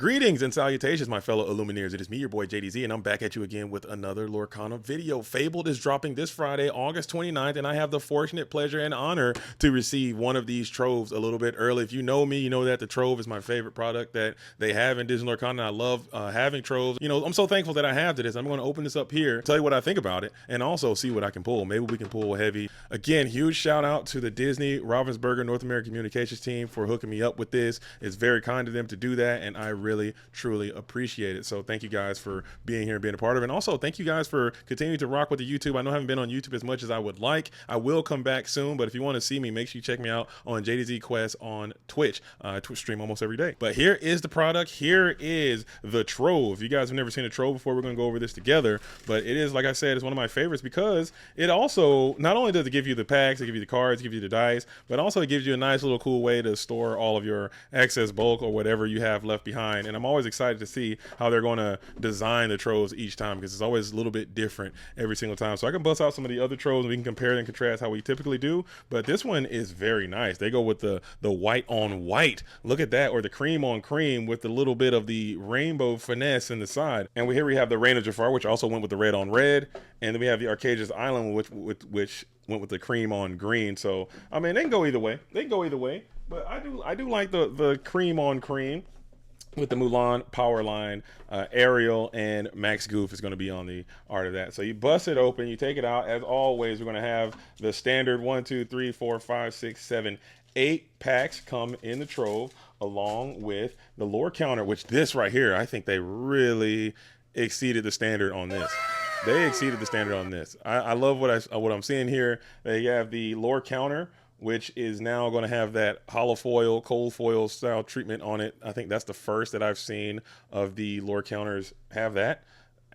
Greetings and salutations, my fellow Illumineers. It is me, your boy JDZ, and I'm back at you again with another Lorcana video. Fabled is dropping this Friday, August 29th, and I have the fortunate pleasure and honor to receive one of these troves a little bit early. If you know me, you know that the trove is my favorite product that they have in Disney Lorcana. I love having troves. You know, I'm so thankful that I have this. I'm going to open this up here, tell you what I think about it, and also see what I can pull. Maybe we can pull heavy. Again, huge shout out to the Disney Ravensburger North American Communications team for hooking me up with this. It's very kind of them to do that, and I really truly appreciate it. So thank you guys for being here and being a part of it, and also thank you guys for continuing to rock with the YouTube. I know I haven't been on YouTube as much as I would like. I will come back soon, but if you want to see me, make sure you check me out on JDZ Quest on Twitch. Twitch stream almost every day. But here is the product. Here is the trove. If you guys have never seen a trove before, we're going to go over this together. But it is, like I said, it's one of my favorites because it also, not only does it give you the packs, it gives you the cards, it gives you the dice, but also it gives you a nice little cool way to store all of your excess bulk or whatever you have left behind. And I'm always excited to see how they're going to design the troves each time, because it's always a little bit different every single time. So I can bust out some of the other troves and we can compare and contrast how we typically do, but this one is very nice. They go with the white on white, look at that, or the cream on cream with a little bit of the rainbow finesse in the side. And here we have the Rain of Jafar, which also went with the red on red, and then we have the Arcadia's Island, which went with the cream on green. So I mean, they can go either way. They can go either way, but I do like the cream on cream with the Mulan power line. Ariel and Max Goof is going to be on the art of that. So you bust it open, you take it out. As always, we're going to have the standard 1, 2, 3, 4, 5, 6, 7, 8 packs come in the trove, along with the lore counter, which this right here, I think they really exceeded the standard on this. They exceeded the standard on this. I love what I'm seeing here. They have the lore counter, which is now going to have that hollow foil, cold foil style treatment on it. I think that's the first that I've seen of the lore counters have that.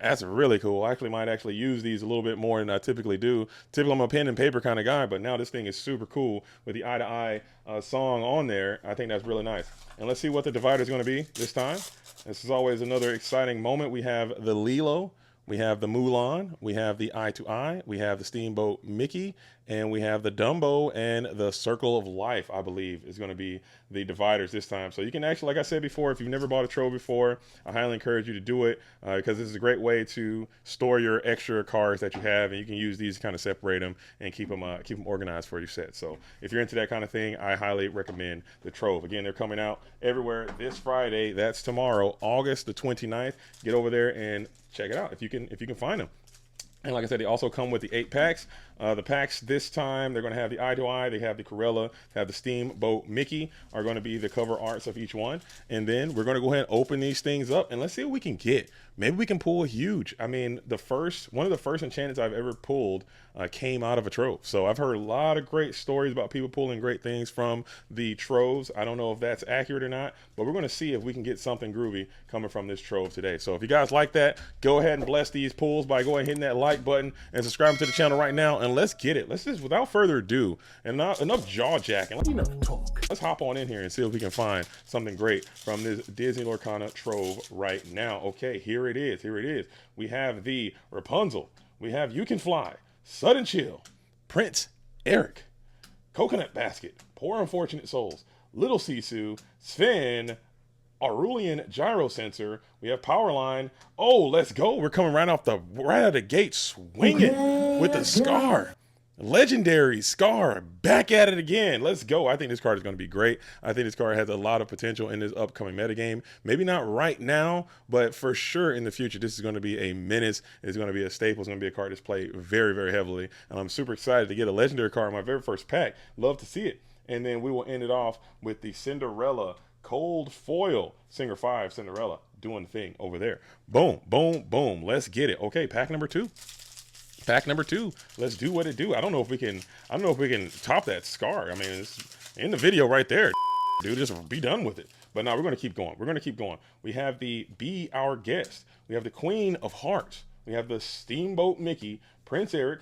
That's really cool. I might actually use these a little bit more than I typically do. Typically, I'm a pen and paper kind of guy, but now this thing is super cool with the Eye to Eye song on there. I think that's really nice. And let's see what the divider is going to be this time. This is always another exciting moment. We have the Lilo, we have the Mulan, we have the Eye to Eye, we have the Steamboat Mickey, and we have the Dumbo and the Circle of Life, I believe, is going to be the dividers this time. So you can actually, like I said before, if you've never bought a trove before, I highly encourage you to do it because this is a great way to store your extra cards that you have, and you can use these to kind of separate them and keep them organized for your set. So if you're into that kind of thing, I highly recommend the trove. Again, they're coming out everywhere this Friday. That's tomorrow, August the 29th. Get over there and check it out if you can find them. And like I said, they also come with the 8 packs. The packs this time, they're going to have the Eye to Eye, they have the Corella, they have the Steamboat Mickey are going to be the cover arts of each one. And then we're going to go ahead and open these things up and let's see what we can get. Maybe we can pull a huge. I mean, one of the first enchantments I've ever pulled came out of a trove. So I've heard a lot of great stories about people pulling great things from the troves. I don't know if that's accurate or not, but we're going to see if we can get something groovy coming from this trove today. So if you guys like that, go ahead and bless these pulls by going and hitting that like button and subscribing to the channel right now. And let's get it. Let's just, without further ado, and not enough jaw jacking. Let's hop on in here and see if we can find something great from this Disney Lorcana trove right now. Okay, here it is. Here it is. We have the Rapunzel. We have You Can Fly, Sudden Chill, Prince Eric, Coconut Basket, Poor Unfortunate Souls, Little Sisu, Sven, Aurelian Gyro Sensor. We have Powerline. Oh, let's go. We're coming right out of the gate swinging with the Scar. Legendary Scar, back at it again. Let's go. I think this card is going to be great. I think this card has a lot of potential in this upcoming metagame. Maybe not right now, but for sure in the future, this is going to be a menace. It's going to be a staple. It's going to be a card that's played very, very heavily. And I'm super excited to get a legendary card in my very first pack. Love to see it. And then we will end it off with the Cinderella Cold Foil Singer 5 Cinderella doing the thing over there. Boom, boom, boom. Let's get it. Okay, pack number 2. Pack number 2. Let's do what it do. I don't know if we can top that Scar. I mean, it's in the video right there. Dude, just be done with it. But now we're going to keep going. We're going to keep going. We have the Be Our Guest. We have the Queen of Hearts. We have the Steamboat Mickey, Prince Eric,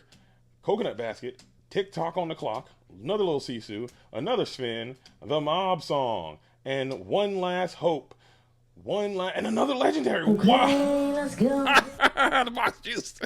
Coconut Basket, Tick Tock on the Clock, another Little Sisu, another Sven, the Mob Song, and One Last Hope. And another legendary. Okay, wow. Let's go. The box juice.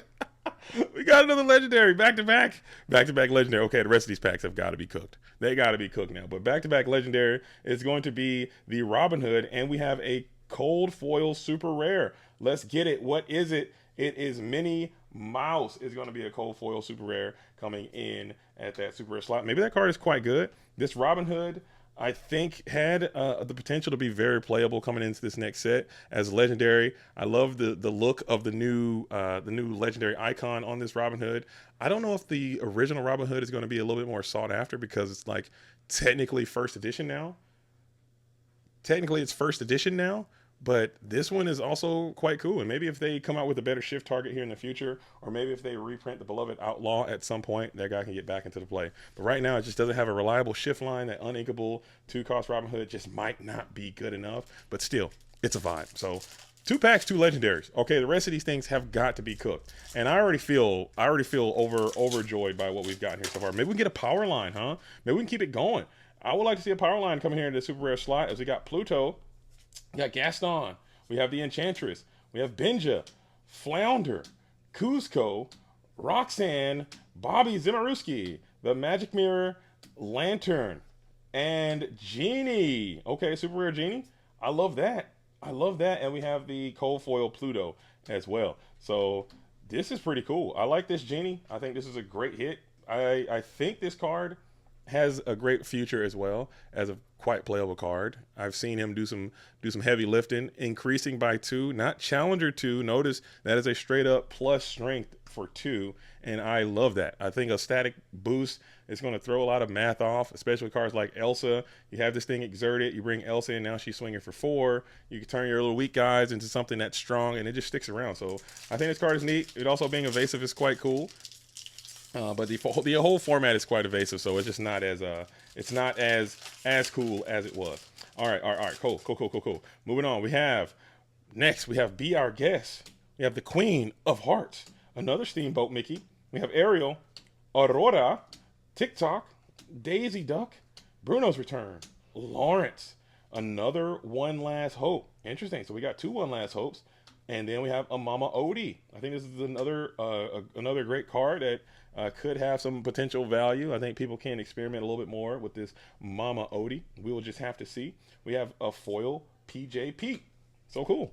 We got another legendary, back-to-back legendary. Okay, the rest of these packs have got to be cooked. They got to be cooked now. But back-to-back legendary is going to be the Robin Hood, and we have a cold foil super rare. Let's get it. What is it? It is Minnie Mouse is going to be a cold foil super rare coming in at that super rare slot. Maybe that card is quite good. This Robin Hood, I think, had the potential to be very playable coming into this next set as legendary. I love the look of the new legendary icon on this Robin Hood. I don't know if the original Robin Hood is going to be a little bit more sought after because it's like technically first edition now. Technically it's first edition now, but this one is also quite cool. And maybe if they come out with a better shift target here in the future, or maybe if they reprint the Beloved Outlaw at some point, that guy can get back into the play. But right now, it just doesn't have a reliable shift line. That uninkable 2-cost Robin Hood just might not be good enough, but still, it's a vibe. So 2 packs, 2 legendaries. Okay, the rest of these things have got to be cooked. And I already feel overjoyed by what we've gotten here so far. Maybe we can get a power line, huh? Maybe we can keep it going. I would like to see a power line coming here in the super rare slot as we got Pluto, we got Gaston, we have the Enchantress, we have Benja, Flounder, Kuzco, Roxanne, Bobby Zimmerowski, the Magic Mirror, Lantern, and Genie. Okay, super rare Genie. I love that. I love that. And we have the cold foil Pluto as well. So this is pretty cool. I like this Genie. I think this is a great hit. I think this card has a great future as well as a quite playable card. I've seen him do some heavy lifting, increasing by 2, not Challenger 2. Notice that is a straight up plus strength for 2, and I love that. I think a static boost is going to throw a lot of math off, especially with cards like Elsa. You have this thing exerted, you bring Elsa in, now she's swinging for 4. You can turn your little weak guys into something that's strong, and it just sticks around. So I think this card is neat. It also being evasive is quite cool. But the whole format is quite evasive, so it's just not as it's not as cool as it was. All right, cool. Moving on, we have Be Our Guest. We have the Queen of Hearts, another Steamboat Mickey. We have Ariel, Aurora, TikTok, Daisy Duck, Bruno's Return, Lawrence, another One Last Hope. Interesting. So we got 2 One Last Hopes, and then we have a Mama Odie. I think this is another great card that could have some potential value. I think people can experiment a little bit more with this Mama Odie. We will just have to see. We have a foil PJ Pete. So cool.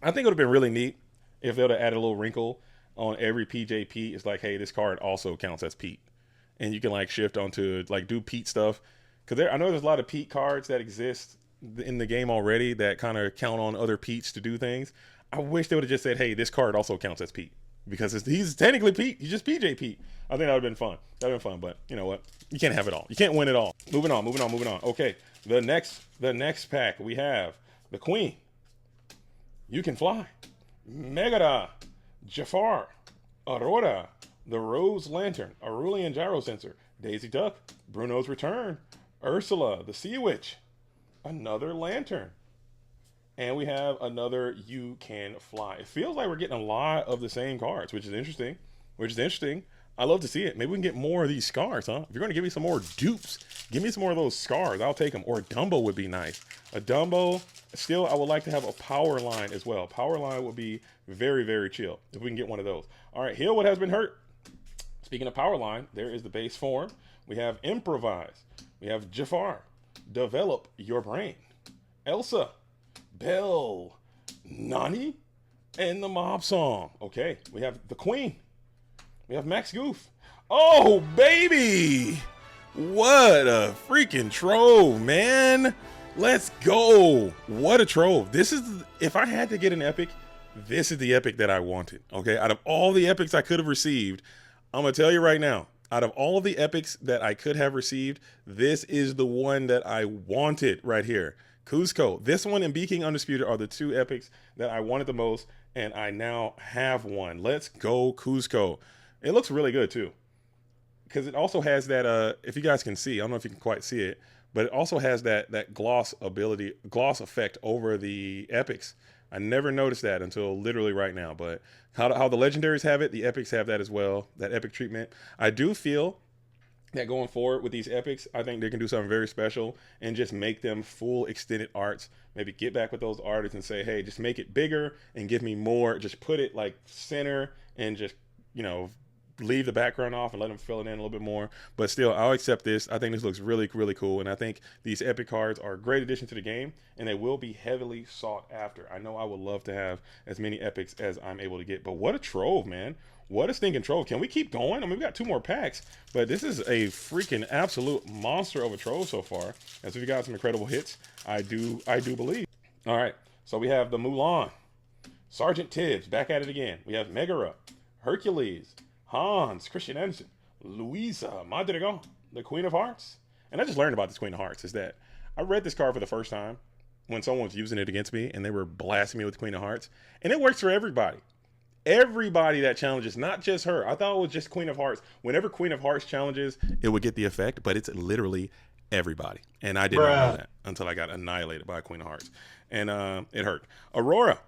I think it would have been really neat if they would have added a little wrinkle on every PJ Pete. It's like, hey, this card also counts as Pete. And you can like shift onto like do Pete stuff. Because I know there's a lot of Pete cards that exist in the game already that kind of count on other Petes to do things. I wish they would have just said, hey, this card also counts as Pete. Because he's technically Pete. He's just PJ Pete. I think that would have been fun. That would have been fun, but you know what? You can't have it all. You can't win it all. Moving on. Okay, the next pack, we have the Queen. You Can Fly. Megara. Jafar. Aurora. The Rose Lantern. Aurelian Gyro Sensor. Daisy Duck. Bruno's Return. Ursula. The Sea Witch. Another Lantern. And we have another You Can Fly. It feels like we're getting a lot of the same cards, which is interesting. I love to see it. Maybe we can get more of these scars, huh? If you're going to give me some more dupes, give me some more of those scars. I'll take them. Or a Dumbo would be nice. A Dumbo. Still, I would like to have a power line as well. Power line would be very, very chill if we can get one of those. All right, Heal What Has Been Hurt. Speaking of power line, there is the base form. We have Improvise. We have Jafar. Develop Your Brain. Elsa. Belle, Nani, and the Mob Song. Okay, we have the Queen. We have Max Goof. Oh, baby! What a freaking trove, man. Let's go. What a trove. This is, if I had to get an epic, this is the epic that I wanted. Okay, out of all the epics I could have received, I'm going to tell you right now, out of all of the epics that I could have received, this is the one that I wanted right here. Kuzco. This one and Be King Undisputed are the 2 epics that I wanted the most, and I now have one. Let's go, Kuzco. It looks really good, too, because it also has that, if you guys can see, I don't know if you can quite see it, but it also has that gloss effect over the epics. I never noticed that until literally right now, but how the legendaries have it, the epics have that as well, that epic treatment. I do feel that going forward with these epics, I think they can do something very special and just make them full extended arts. Maybe get back with those artists and say, hey, just make it bigger and give me more. Just put it like center and just, you know, leave the background off and let them fill it in a little bit more. But still, I'll accept this. I think this looks really, really cool. And I think these epic cards are a great addition to the game, and they will be heavily sought after. I know I would love to have as many epics as I'm able to get. But what a trove, man. What a stinking trove. Can we keep going? I mean, we got 2 more packs, but this is a freaking absolute monster of a trove so far. And so we got some incredible hits. I do believe. All right. So we have the Mulan, Sergeant Tibbs, back at it again. We have Megara, Hercules, Hans, Christian Anderson, Louisa Madrigal, the Queen of Hearts. And I just learned about this Queen of Hearts is that I read this card for the first time when someone was using it against me and they were blasting me with the Queen of Hearts. And it works for everybody. Everybody that challenges, not just her. I thought it was just Queen of Hearts. Whenever Queen of Hearts challenges, it would get the effect, but it's literally everybody. And I did not know that until I got annihilated by Queen of Hearts. And it hurt. Aurora.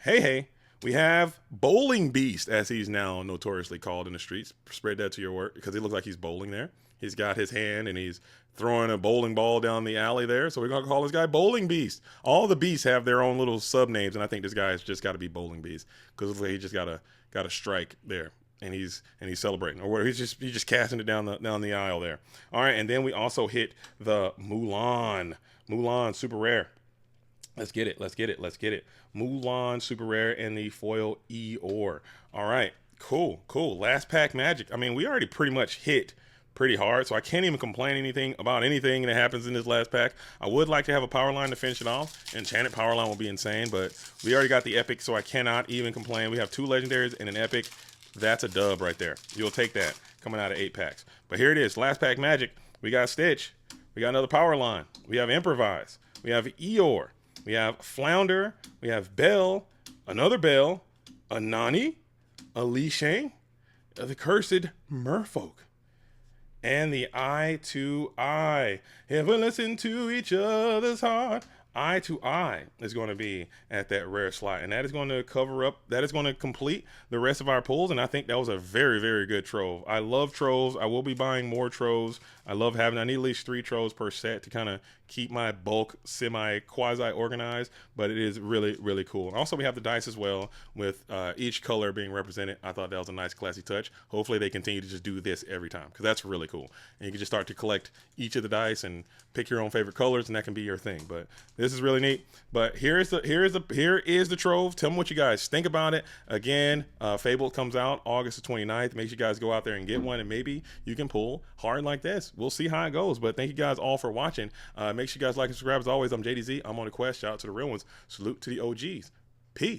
Hey. We have Bowling Beast, as he's now notoriously called in the streets. Spread that to your work, because he looks like he's bowling there. He's got his hand, and he's throwing a bowling ball down the alley there. So we're going to call this guy Bowling Beast. All the beasts have their own little sub-names, and I think this guy's just got to be Bowling Beast, because he just got a strike there. And he's celebrating, or he's just casting it down the aisle there. All right, and then we also hit the Mulan super rare. Let's get it. Mulan super rare and the foil Eeyore. All right, cool. Last pack magic. I mean, we already pretty much hit pretty hard, so I can't even complain about anything that happens in this last pack. I would like to have a power line to finish it off. Enchanted power line will be insane, but we already got the epic, so I cannot even complain. We have 2 legendaries and an epic. That's a dub right there. You'll take that coming out of 8 packs. But here it is, last pack magic. We got Stitch. We got another power line. We have Improvise. We have Eeyore. We have Flounder, we have Belle, another Belle, a Nani, a Li Shang, the Cursed Merfolk, and the Eye to Eye. If we listen to each other's heart, Eye to Eye is going to be at that rare slot, and that is going to complete the rest of our pulls, and I think that was a very, very good trove. I love troves. I will be buying more troves. I need at least 3 troves per set to kind of keep my bulk quasi organized, but it is really, really cool. And also we have the dice as well with each color being represented. I thought that was a nice classy touch. Hopefully they continue to just do this every time, because that's really cool. And you can just start to collect each of the dice and pick your own favorite colors, and that can be your thing. But this is really neat. But here is the trove. Tell me what you guys think about it. Again, Fabled comes out August the 29th. Make sure you guys go out there and get one, and maybe you can pull hard like this. We'll see how it goes. But thank you guys all for watching. Make sure you guys like and subscribe. As always, I'm JDZ. I'm on the quest. Shout out to the real ones. Salute to the OGs. Peace.